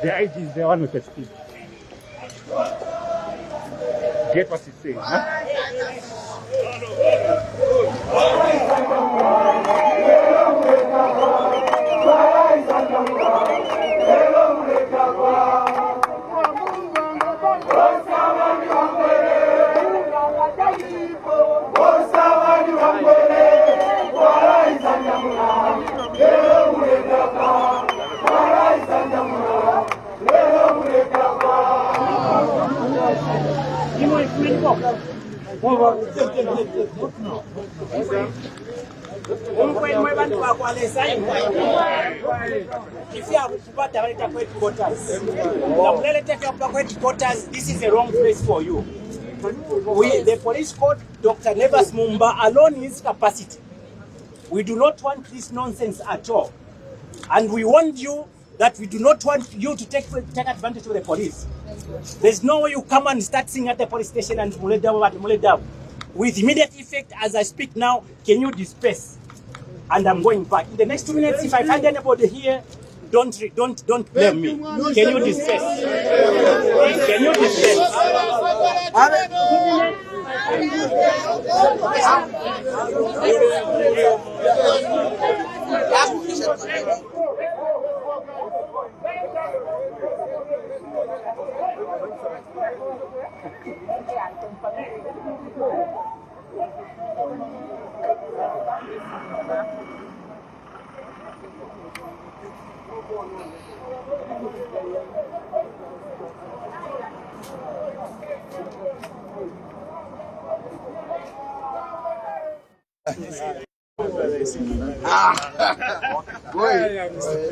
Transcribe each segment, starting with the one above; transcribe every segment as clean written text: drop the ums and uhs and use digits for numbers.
The IG is the one with the speed. Get what he's saying, huh? This is the wrong place for you. The police court, Dr. Nevers Mumba, alone in his capacity. We do not want this nonsense at all. And we warned you that we do not want you to take advantage of the police. There's no way you come and start singing at the police station and muledab. With immediate effect, as I speak now, can you disperse? And I'm going back. In the next 2 minutes, if I find anybody here, don't blame me. Can you disperse? Can you disperse?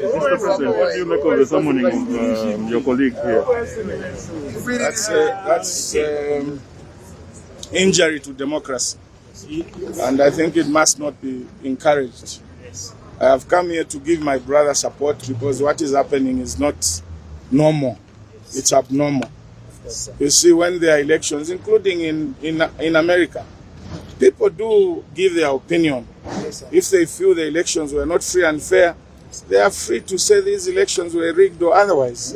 Mr. President, what do you make of the summoning of your colleague here? That's injury to democracy, and I think it must not be encouraged. I have come here to give my brother support because what is happening is not normal. It's abnormal. You see, when there are elections, including in America, people do give their opinion. If they feel the elections were not free and fair, they are free to say these elections were rigged or otherwise.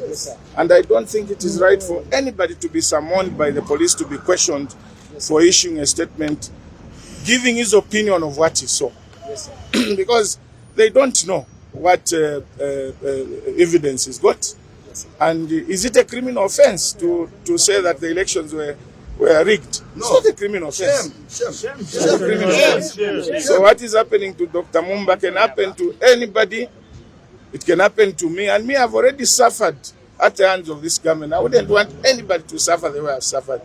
And I don't think it is right for anybody to be summoned by the police to be questioned for issuing a statement, giving his opinion of what he saw. Because they don't know what evidence he's got. And is it a criminal offense to say that the elections were rigged? No. It's not a criminal offense. Shame. So what is happening to Dr. Mumba can happen to anybody. It can happen to me. And me, I've already suffered at the hands of this government. I wouldn't want anybody to suffer the way I've suffered.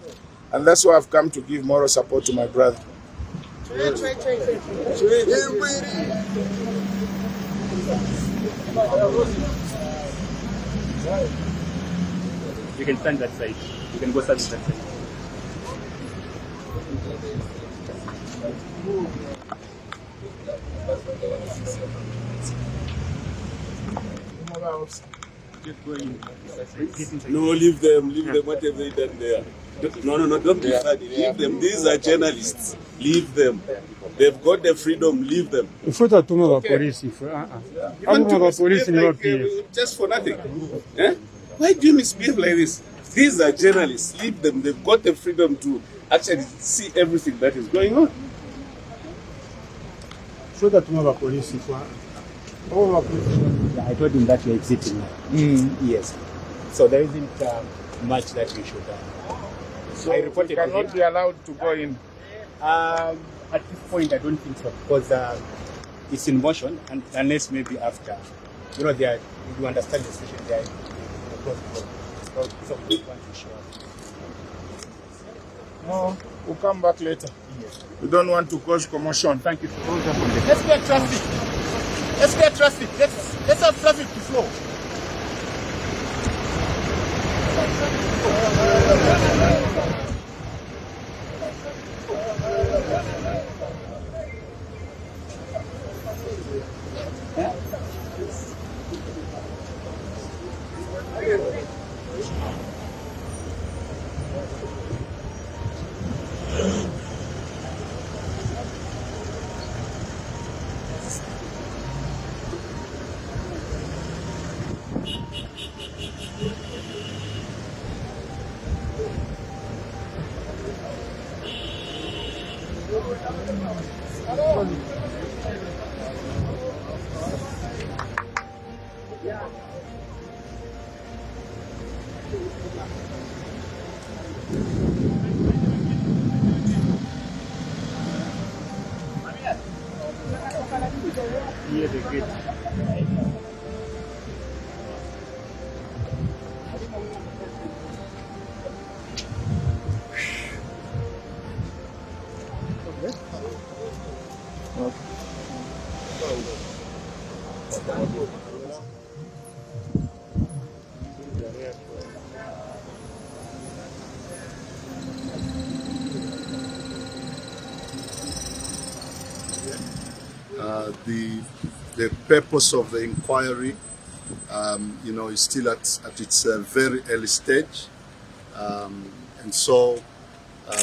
And that's why I've come to give moral support to my brother. You can stand that side. You can go stand that side. No, leave them, what have they done there? No, don't be funny, leave them, these are journalists, leave them. They've got the freedom, leave them. If you don't know police, just for nothing. Eh? Why do you misbehave like this? These are journalists, leave them, they've got the freedom to actually see everything that is going on. So that you know police, I told him that you're exiting. Yes. So there isn't much that we should So I reported cannot be allowed to go in. At this point, I don't think so, because it's in motion, and unless maybe after, you understand the situation there. So we want to show up. No, we'll come back later. Yes. We don't want to cause commotion. Thank you. Let's get traffic. Let's have traffic to flow. Here the gate. The purpose of the inquiry, is still at its very early stage, and so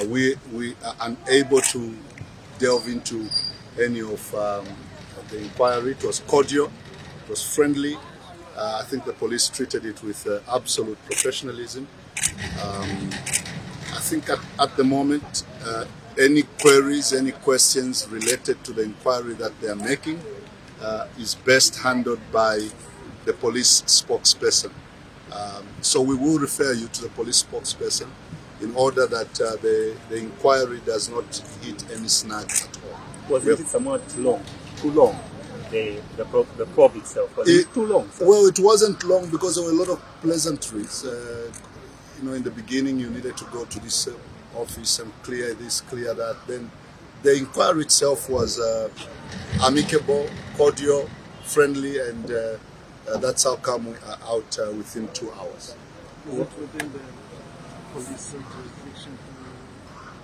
we are unable to delve into any of the inquiry. It was cordial, it was friendly. I think the police treated it with absolute professionalism. I think at the moment, any queries, any questions related to the inquiry that they are making is best handled by the police spokesperson. So we will refer you to the police spokesperson in order that the inquiry does not hit any snag at all. Wasn't it somewhat too long? The probe itself, was it too long? So? Well, it wasn't long because there were a lot of pleasantries. In the beginning you needed to go to this office and clear this, clear that. Then the inquiry itself was amicable, cordial, friendly, and that's how come we are out within 2 hours. Is it within the police jurisdiction to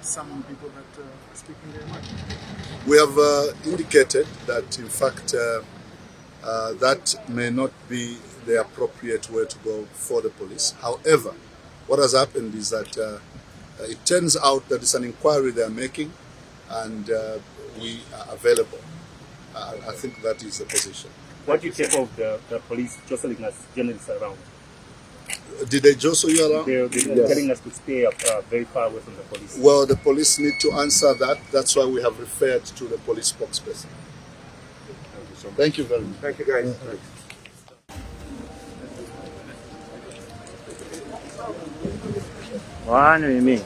summon people that are speaking their mind? We have indicated that, in fact, that may not be the appropriate way to go for the police. However, what has happened is that it turns out that it's an inquiry they are making, and we are available. I think that is the position. What do you take of the police jostling us journalists around? Did they jostle you around? They're telling us to stay very far away from the police. Well, the police need to answer that. That's why we have referred to the police spokesperson. Thank you so much. Thank you very much. Thank you, guys. What do you mean?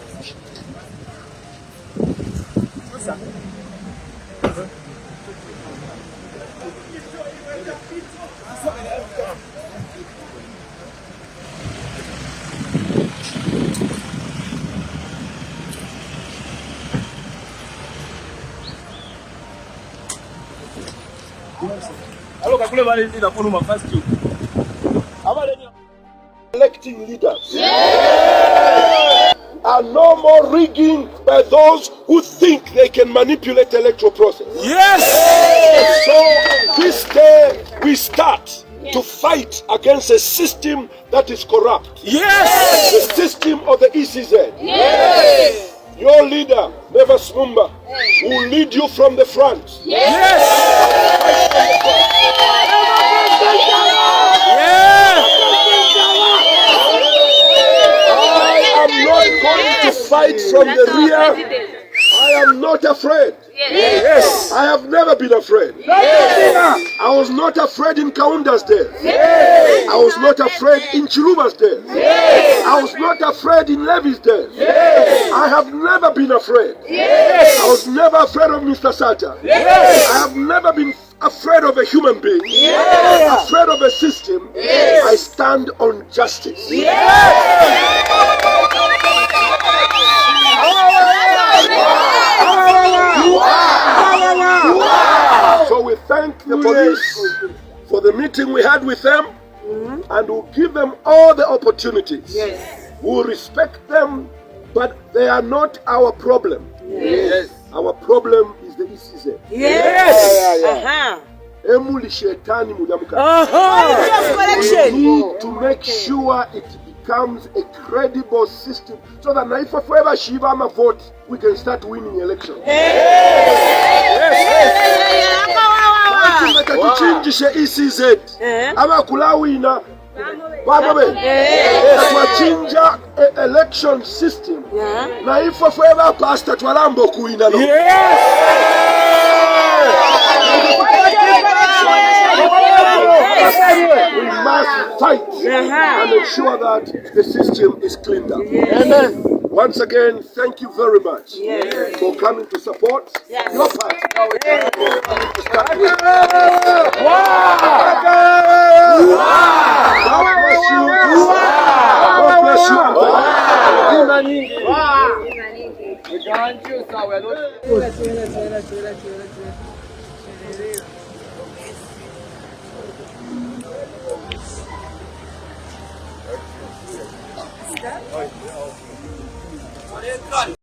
Electing leaders. And no more rigging by those who think they can manipulate the electoral process. So this day we start to fight against a system that is corrupt. The system of the ECZ. Your leader, Mumba, will lead you from the front. I am not going to fight from the rear. I am not afraid. I have never been afraid. I was not afraid in Kaunda's days. I was not afraid in Chiluba's days. I was not afraid in Levy's days. I have never been afraid. I was never afraid of Mr. Sata. I have never been afraid of a human being. Afraid of a system. I stand on justice. So we thank the police for the meeting we had with them, and we'll give them all the opportunities. We'll respect them, but they are not our problem. Our problem is the ECZ. Emuli Shetani Mudamuka. We need to make sure it becomes a credible system so that if forever Shiva vote, we can start winning elections. Tuchinjishe ECZ abakulawina bababe twachinja election system na ifo forever pastor twalambo kuina no. We us fight and ensure that the system is cleaned up. Amen. Once again, thank you very much for coming to support your party. God bless you. God bless you.